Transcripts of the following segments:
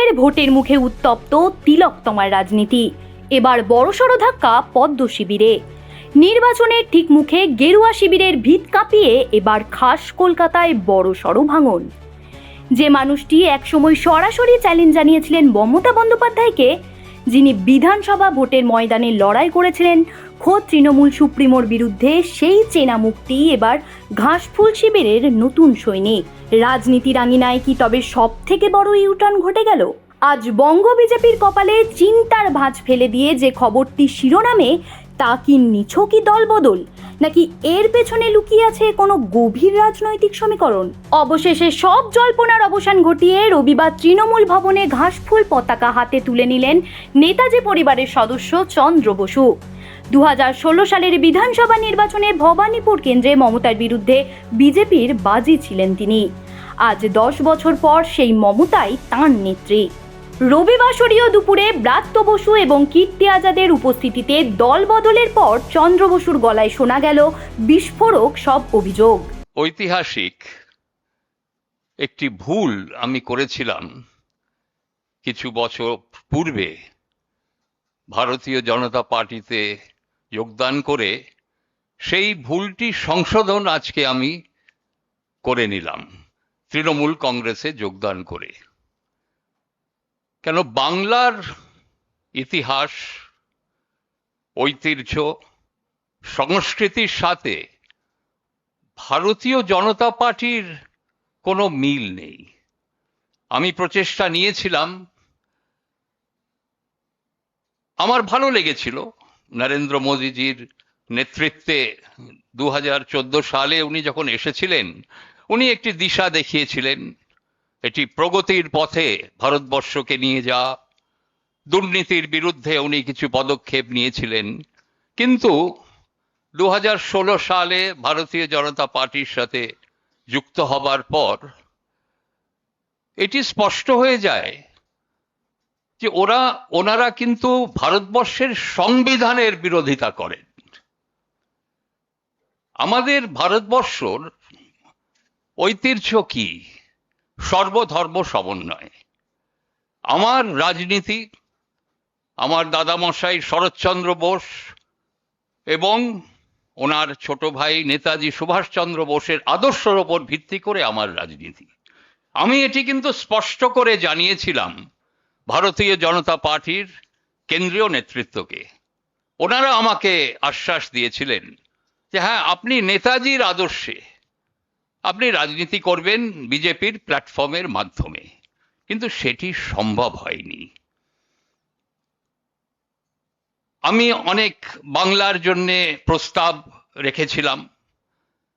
ফের ভোটের মুখে উত্তপ্ত তিলোত্তমার রাজনীতি। এবার বড়সড় ধাক্কা পদ্ম শিবিরে। নির্বাচনের ঠিক মুখে গেরুয়া শিবিরের ভিত কাঁপিয়ে এবার খাস কলকাতায় বড়সড় ভাঙন। যে মানুষটি একসময় সরাসরি চ্যালেঞ্জ জানিয়েছিলেন মমতা বন্দ্যোপাধ্যায়কে, যিনি বিধানসভা ভোটের ময়দানে লড়াই করেছিলেন খোদ তৃণমূল সুপ্রিমোর বিরুদ্ধে, সেই চেনা মুখটি এবার ঘাসফুল শিবিরের নতুন সৈনিক। রাজনীতির আঙিনায় কি তবে সব থেকে বড় ইউটার্ন ঘটে গেল? আজ বঙ্গ বিজেপির কপালে চিন্তার ভাঁজ ফেলে দিয়ে যে খবরটি শিরোনামে, তা কি নিছকই দলবদল, নাকি এর পেছনে লুকিয়ে আছে কোনো গভীর রাজনৈতিক সমীকরণ? অবশেষে সব জল্পনার অবসান ঘটিয়ে রবিবার তৃণমূল ভবনে ঘাসফুল পতাকা হাতে তুলে নিলেন নেতাজি পরিবারের সদস্য চন্দ্র বসু। 2016 সালের বিধানসভা নির্বাচনে ভবানীপুর কেন্দ্রে মমতার বিরুদ্ধে বিজেপির বাজি ছিলেন তিনি। আজ 10 বছর পর সেই মমতাই তাঁর নেত্রী। রবিবাসরীয় দুপুরে ব্রাত্য বসু এবং কীর্তি আজাদের উপস্থিতিতে দল বদলের পর চন্দ্র বসুর গলায় শোনা গেল বিস্ফোরক সব অভিযোগ। ঐতিহাসিক একটি ভুল আমি করেছিলাম কিছু বছর পূর্বে ভারতীয় জনতা পার্টিতে যোগদান করে। সেই ভুলটি সংশোধন আজকে আমি করে নিলাম তৃণমূল কংগ্রেসে যোগদান করে। কেন, বাংলার ইতিহাস, ঐতিহ্য, সংস্কৃতির সাথে ভারতীয় জনতা পার্টির কোনো মিল নেই। আমি প্রচেষ্টা নিয়েছিলাম, আমার ভালো লেগেছিল নরেন্দ্র মোদীজির নেতৃত্বে 2014 সালে উনি যখন এসেছিলেন, উনি একটি দিশা দেখিয়েছিলেন, এটি প্রগতির পথে ভারতবর্ষকে নিয়ে যাওয়া। দুর্নীতির বিরুদ্ধে উনি কিছু পদক্ষেপ নিয়েছিলেন। কিন্তু 2016 সালে ভারতীয় জনতা পার্টির সাথে যুক্ত হবার পর এটি স্পষ্ট হয়ে যায় যে ওনারা কিন্তু ভারতবর্ষের সংবিধানের বিরোধিতা করেন। আমাদের ভারতবর্ষর ঐতিহ্য কি? সর্বধর্ম সমন্বয়। আমার রাজনীতি, আমার দাদামশাই শরৎচন্দ্র বোস এবং ওনার ছোট ভাই নেতাজি সুভাষচন্দ্র বোসের আদর্শের ওপর ভিত্তি করে আমার রাজনীতি। আমি এটি কিন্তু স্পষ্ট করে জানিয়েছিলাম ভারতীয় জনতা পার্টির কেন্দ্রীয় নেতৃত্বকে। ওনারা আমাকে আশ্বাস দিয়েছিলেন যে হ্যাঁ, আপনি নেতাজির আদর্শে আপনি রাজনীতি করবেন বিজেপির প্ল্যাটফর্মের মাধ্যমে। কিন্তু সেটি সম্ভব হয়নি। আমি অনেক বাংলার জন্যে প্রস্তাব রেখেছিলাম,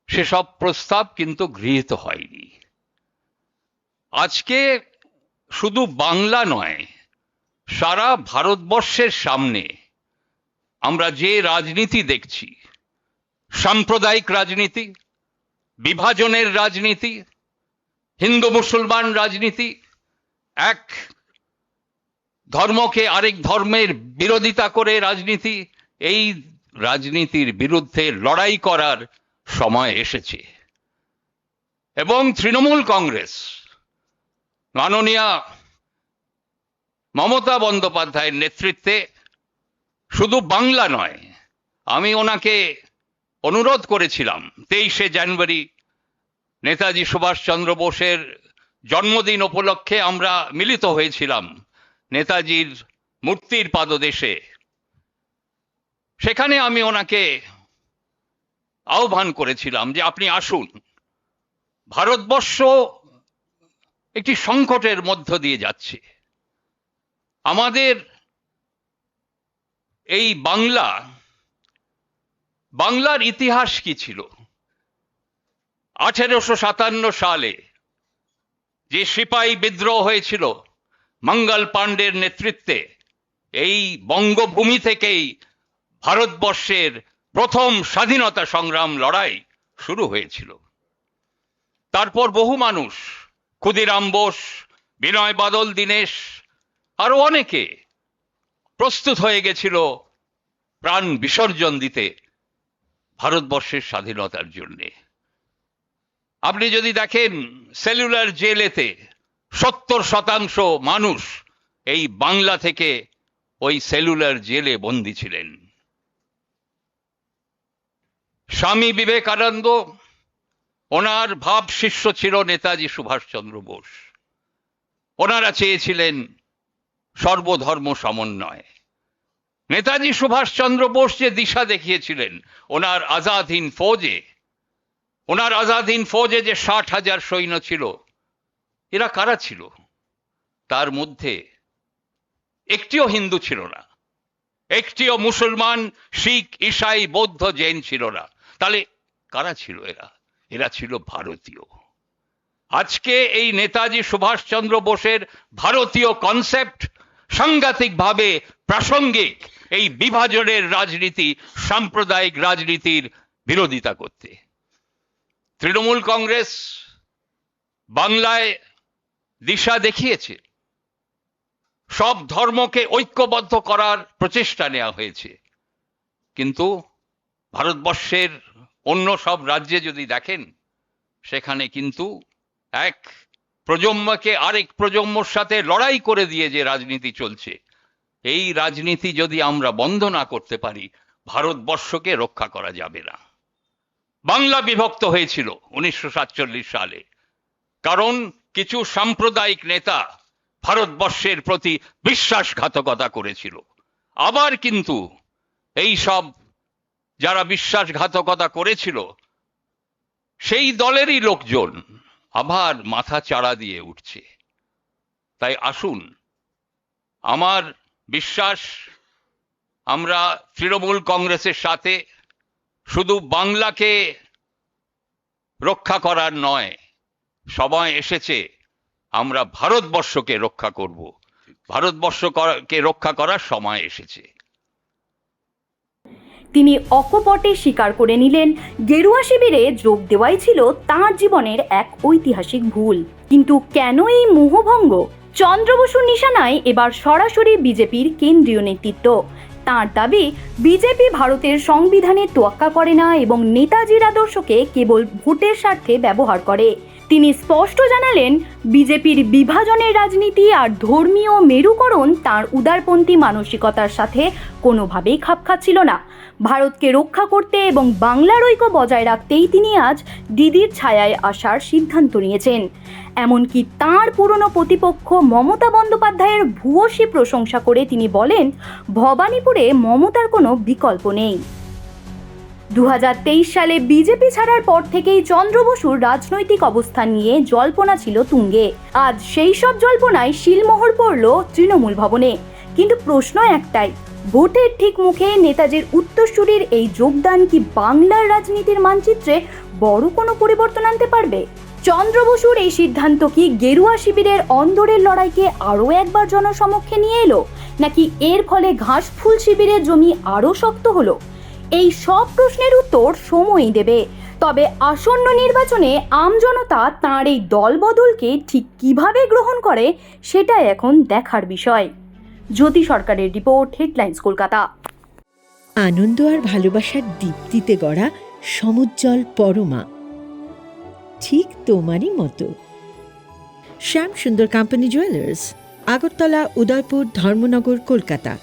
সেসব প্রস্তাব কিন্তু গৃহীত হয়নি। আজকে শুধু বাংলা নয়, সারা ভারতবর্ষের সামনে আমরা যে রাজনীতি দেখছি, সাম্প্রদায়িক রাজনীতি, বিভাজনের রাজনীতি, হিন্দু মুসলমান রাজনীতি, এক ধর্মকে আরেক ধর্মের বিরোধিতা করে রাজনীতি, এই রাজনীতির বিরুদ্ধে লড়াই করার সময় এসেছে। এবং তৃণমূল কংগ্রেস মাননীয়া মমতা বন্দ্যোপাধ্যায়ের নেতৃত্বে শুধু বাংলা নয়, আমি ওনাকে অনুরোধ করেছিলাম 23শে জানুয়ারি নেতাজি সুভাষচন্দ্র বোসের জন্মদিন উপলক্ষে আমরা মিলিত হয়েছিলাম নেতাজির মূর্তির পাদদেশে। সেখানে আমি ওনাকে আহ্বান করেছিলাম যে আপনি আসুন, ভারতবর্ষ একটি সংকটের মধ্য দিয়ে যাচ্ছে। আমাদের এই বাংলার ইতিহাস কি ছিল? 1857 সালে যে সিপাহী বিদ্রোহ হয়েছিল মঙ্গল পাণ্ডের নেতৃত্বে, এই বঙ্গভূমি থেকেই ভারতবর্ষের প্রথম স্বাধীনতা সংগ্রাম লড়াই শুরু হয়েছিল। তারপর বহু মানুষ, ক্ষুদিরাম বোস, বিনয় বাদল দীনেশ, আরো অনেকে প্রস্তুত হয়ে গেছিল প্রাণ বিসর্জন দিতে ভারতবর্ষের স্বাধীনতার জন্যে। আপনি যদি দেখেন সেলুলার জেলেতে 70% মানুষ এই বাংলা থেকে ওই সেলুলার জেলে বন্দী ছিলেন। স্বামী বিবেকানন্দ, ওনার ভাব শিষ্য ছিল নেতাজি সুভাষচন্দ্র বোস। ওনারা চেয়েছিলেন সর্বধর্ম সমন্বয়। নেতাজি সুভাষচন্দ্র বোস যে দিশা দেখিয়েছিলেন ওনার আজাদ হিন্দ ফৌজে যে 60,000 সৈন্য ছিল, এরা কারা ছিল? তার মধ্যে একটিও হিন্দু ছিল না, একটিও মুসলমান, শিখ, ঈসাই, বৌদ্ধ, জৈন ছিল না। তাহলে কারা ছিল এরা? এরা ছিল ভারতীয়। আজকে এই নেতাজি সুভাষচন্দ্র বোসের ভারতীয় কনসেপ্ট সাংঘাতিকভাবে প্রাসঙ্গিক এই বিভাজনের রাজনীতি, সাম্প্রদায়িক রাজনীতির বিরোধিতা করতে। তৃণমূল কংগ্রেস বাংলায় দিশা দেখিয়েছে, সব ধর্মকে ঐক্যবদ্ধ করার প্রচেষ্টা নেওয়া হয়েছে, কিন্তু ভারতবর্ষের অন্য সব রাজ্যে যদি দেখেন, সেখানে কিন্তু এক প্রজন্মকে আরেক প্রজন্মর সাথে লড়াই করে দিয়ে যে রাজনীতি চলছে, এই রাজনীতি যদি আমরা বন্ধ না করতে পারি, ভারতবর্ষকে রক্ষা করা যাবে না। বাংলা বিভক্ত হয়েছিল 1947 সালে, কারণ কিছু সাম্প্রদায়িক নেতা ভারতবর্ষের প্রতি বিশ্বাসঘাতকতা করেছিল। আবার কিন্তু এই সব যারা বিশ্বাসঘাতকতা করেছিল, সেই দলেরই লোকজন আবার মাথা চাড়া দিয়ে উঠছে। তাই আসুন, আমার বিশ্বাস আমরা তৃণমূল কংগ্রেসের সাথে শুধু বাংলাকে রক্ষা করার নয়, সময় এসেছে আমরা ভারতবর্ষকে রক্ষা করব। ভারতবর্ষকে রক্ষা করার সময় এসেছে। তিনি অকপটে স্বীকার করে নিলেন, গেরুয়া শিবিরে যোগ দেওয়াই ছিল তাঁর জীবনের এক ঐতিহাসিক ভুল। কিন্তু কেন এই মোহভঙ্গ? চন্দ্র বসুর নিশানায় এবার সরাসরি বিজেপির কেন্দ্রীয় নেতৃত্ব। তাঁর দাবি, বিজেপি ভারতের সংবিধানের তোয়াক্কা করে না এবং নেতাজির আদর্শকে কেবল ভোটের স্বার্থে ব্যবহার করে। তিনি স্পষ্ট জানালেন, বিজেপির বিভাজনের রাজনীতি আর ধর্মীয় মেরুকরণ তাঁর উদারপন্থী মানসিকতার সাথে কোনোভাবেই খাপ খাচ্ছিল না। ভারতকে রক্ষা করতে এবং বাংলার ঐক্য বজায় রাখতেই তিনি আজ দিদির ছায়ায় আসার সিদ্ধান্ত নিয়েছেন। এমনকি তাঁর পুরনো প্রতিপক্ষ মমতা বন্দ্যোপাধ্যায়ের ভূয়সী প্রশংসা করে তিনি বলেন, ভবানীপুরে মমতার কোনো বিকল্প নেই। 2023 সালে বিজেপি ছাড়ার পর থেকেই চন্দ্র বসুর রাজনৈতিক অবস্থান নিয়ে জল্পনা ছিল তুঙ্গে। আজ সেই সব জল্পনায় শিলমোহর পড়ল তৃণমূল ভবনে। কিন্তু প্রশ্ন একটাই, ভোটের ঠিক মুখে নেতাজির উত্তরসূরির এই যোগদান কি বাংলার রাজনীতির মানচিত্রে বড় কোনো পরিবর্তন আনতে পারবে? চন্দ্র বসুর এই সিদ্ধান্ত কি গেরুয়া শিবিরের অন্দরের লড়াইকে আরও একবার জনসমক্ষে নিয়ে এলো, নাকি এর ফলে ঘাসফুল শিবিরের জমি আরও শক্ত হলো? এই সব প্রশ্নের উত্তর সময়ই দেবে। তবে আসন্ন নির্বাচনে আমজনতা তাঁর এই দলবদলকে ঠিক কিভাবে গ্রহণ করে, সেটা এখন দেখার বিষয়। জ্যোতি সরকারের রিপোর্ট, হেডলাইন্স কলকাতা। আনন্দ আর ভালোবাসার দীপ্তিতে গড়া সমুজ্জ্বল পরমা, ঠিক তোমারই মতো। শ্যাম সুন্দর কোম্পানি জুয়েলার্স, আগরতলা, উদয়পুর, ধর্মনগর, কলকাতা।